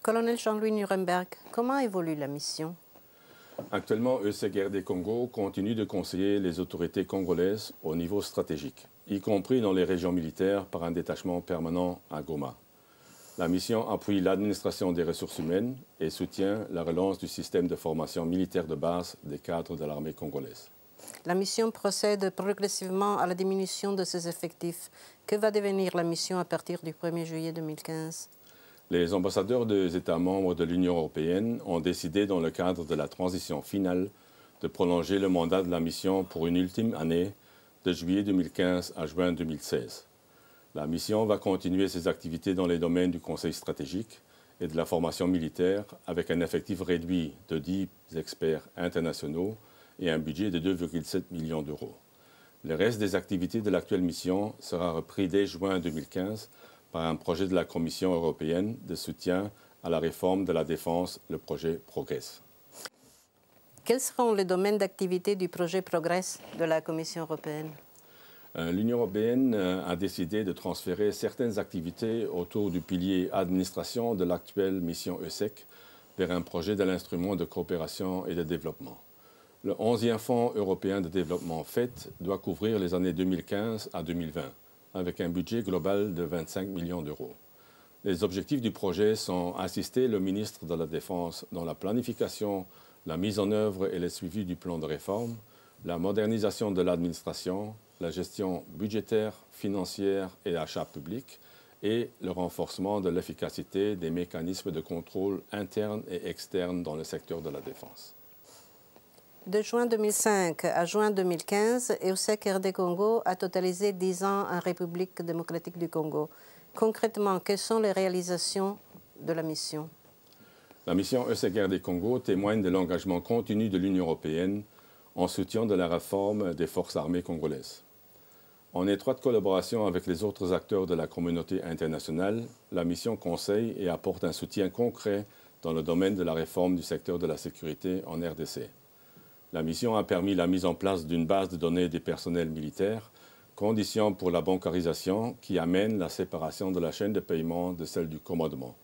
Colonel Jean-Louis Nuremberg, comment évolue la mission? Actuellement, ESEC-RD Congo continue de conseiller les autorités congolaises au niveau stratégique, y compris dans les régions militaires par un détachement permanent à Goma. La mission appuie l'administration des ressources humaines et soutient la relance du système de formation militaire de base des cadres de l'armée congolaise. La mission procède progressivement à la diminution de ses effectifs. Que va devenir la mission à partir du 1er juillet 2015? Les ambassadeurs des États membres de l'Union européenne ont décidé, dans le cadre de la transition finale, de prolonger le mandat de la mission pour une ultime année, de juillet 2015 à juin 2016. La mission va continuer ses activités dans les domaines du conseil stratégique et de la formation militaire, avec un effectif réduit de 10 experts internationaux et un budget de 2,7 millions d'euros. Le reste des activités de l'actuelle mission sera repris dès juin 2015 par un projet de la Commission européenne de soutien à la réforme de la défense, le projet Progress. Quels seront les domaines d'activité du projet Progress de la Commission européenne? L'Union européenne a décidé de transférer certaines activités autour du pilier administration de l'actuelle mission ESEC vers un projet de l'instrument de coopération et de développement. Le 11e Fonds européen de développement FED doit couvrir les années 2015 à 2020, avec un budget global de 25 millions d'euros. Les objectifs du projet sont assister le ministre de la Défense dans la planification, la mise en œuvre et le suivi du plan de réforme, la modernisation de l'administration, la gestion budgétaire, financière et achat public, et le renforcement de l'efficacité des mécanismes de contrôle interne et externe dans le secteur de la défense. De juin 2005 à juin 2015, ESEC-RD Congo a totalisé 10 ans en République démocratique du Congo. Concrètement, quelles sont les réalisations de la mission? La mission ESEC-RD Congo témoigne de l'engagement continu de l'Union européenne en soutien de la réforme des forces armées congolaises. En étroite collaboration avec les autres acteurs de la communauté internationale, la mission conseille et apporte un soutien concret dans le domaine de la réforme du secteur de la sécurité en RDC. La mission a permis la mise en place d'une base de données des personnels militaires, condition pour la bancarisation qui amène la séparation de la chaîne de paiement de celle du commandement.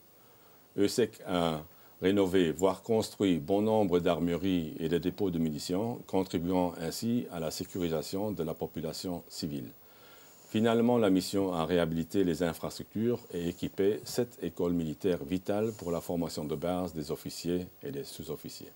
ESEC a rénové, voire construit bon nombre d'armureries et de dépôts de munitions, contribuant ainsi à la sécurisation de la population civile. Finalement, la mission a réhabilité les infrastructures et équipé 7 écoles militaires vitales pour la formation de base des officiers et des sous-officiers.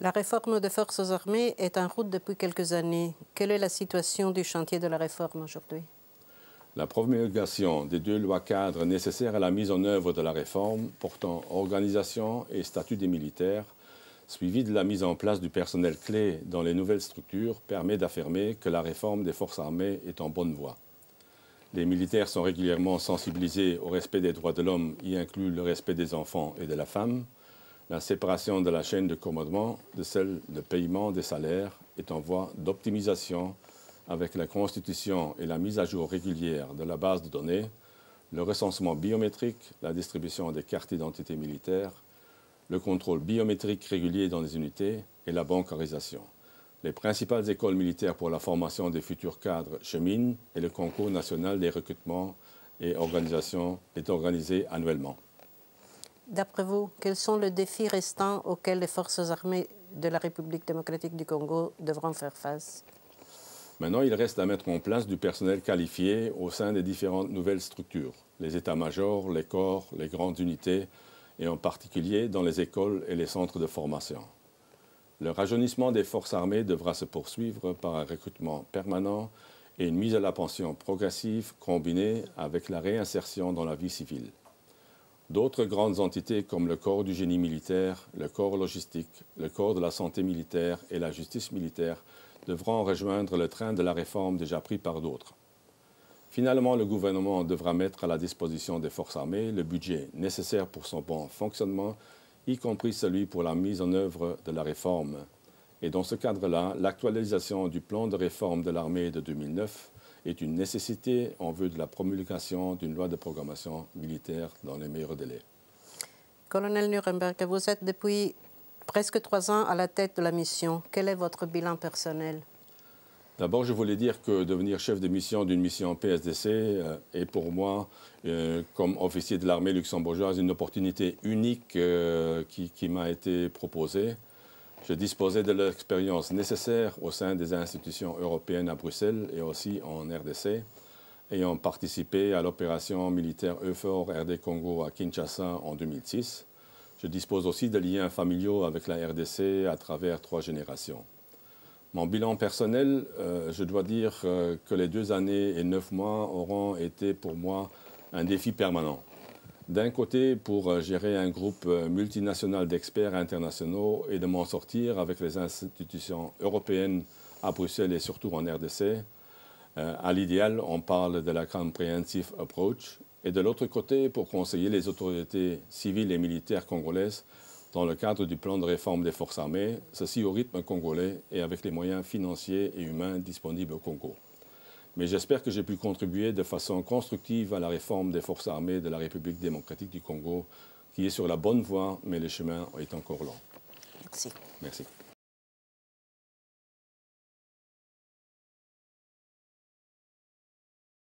La réforme des forces armées est en route depuis quelques années. Quelle est la situation du chantier de la réforme aujourd'hui? La promulgation des 2 lois cadres nécessaires à la mise en œuvre de la réforme portant organisation et statut des militaires, suivie de la mise en place du personnel clé dans les nouvelles structures, permet d'affirmer que la réforme des forces armées est en bonne voie. Les militaires sont régulièrement sensibilisés au respect des droits de l'homme, y inclut le respect des enfants et de la femme. La séparation de la chaîne de commandement de celle de paiement des salaires est en voie d'optimisation avec la constitution et la mise à jour régulière de la base de données, le recensement biométrique, la distribution des cartes d'identité militaires, le contrôle biométrique régulier dans les unités et la bancarisation. Les principales écoles militaires pour la formation des futurs cadres cheminent et le concours national des recrutements et organisations est organisé annuellement. D'après vous, quels sont les défis restants auxquels les forces armées de la République démocratique du Congo devront faire face? Maintenant, il reste à mettre en place du personnel qualifié au sein des différentes nouvelles structures, les états-majors, les corps, les grandes unités, et en particulier dans les écoles et les centres de formation. Le rajeunissement des forces armées devra se poursuivre par un recrutement permanent et une mise à la pension progressive combinée avec la réinsertion dans la vie civile. D'autres grandes entités comme le corps du génie militaire, le corps logistique, le corps de la santé militaire et la justice militaire devront rejoindre le train de la réforme déjà pris par d'autres. Finalement, le gouvernement devra mettre à la disposition des forces armées le budget nécessaire pour son bon fonctionnement, y compris celui pour la mise en œuvre de la réforme. Et dans ce cadre-là, l'actualisation du plan de réforme de l'armée de 2009 est une nécessité en vue de la promulgation d'une loi de programmation militaire dans les meilleurs délais. Colonel Nuremberg, vous êtes depuis presque 3 ans à la tête de la mission. Quel est votre bilan personnel? D'abord, je voulais dire que devenir chef de mission d'une mission PSDC est pour moi, comme officier de l'armée luxembourgeoise, une opportunité unique qui m'a été proposée. Je disposais de l'expérience nécessaire au sein des institutions européennes à Bruxelles et aussi en RDC, ayant participé à l'opération militaire EUFOR RD Congo à Kinshasa en 2006. Je dispose aussi de liens familiaux avec la RDC à travers 3 générations. Mon bilan personnel, je dois dire que les 2 années et 9 mois auront été pour moi un défi permanent. D'un côté, pour gérer un groupe multinational d'experts internationaux et de m'en sortir avec les institutions européennes à Bruxelles et surtout en RDC. À l'idéal, on parle de la Comprehensive Approach. Et de l'autre côté, pour conseiller les autorités civiles et militaires congolaises dans le cadre du plan de réforme des forces armées, ceci au rythme congolais et avec les moyens financiers et humains disponibles au Congo. Mais j'espère que j'ai pu contribuer de façon constructive à la réforme des forces armées de la République démocratique du Congo, qui est sur la bonne voie, mais le chemin est encore long. Merci. Merci.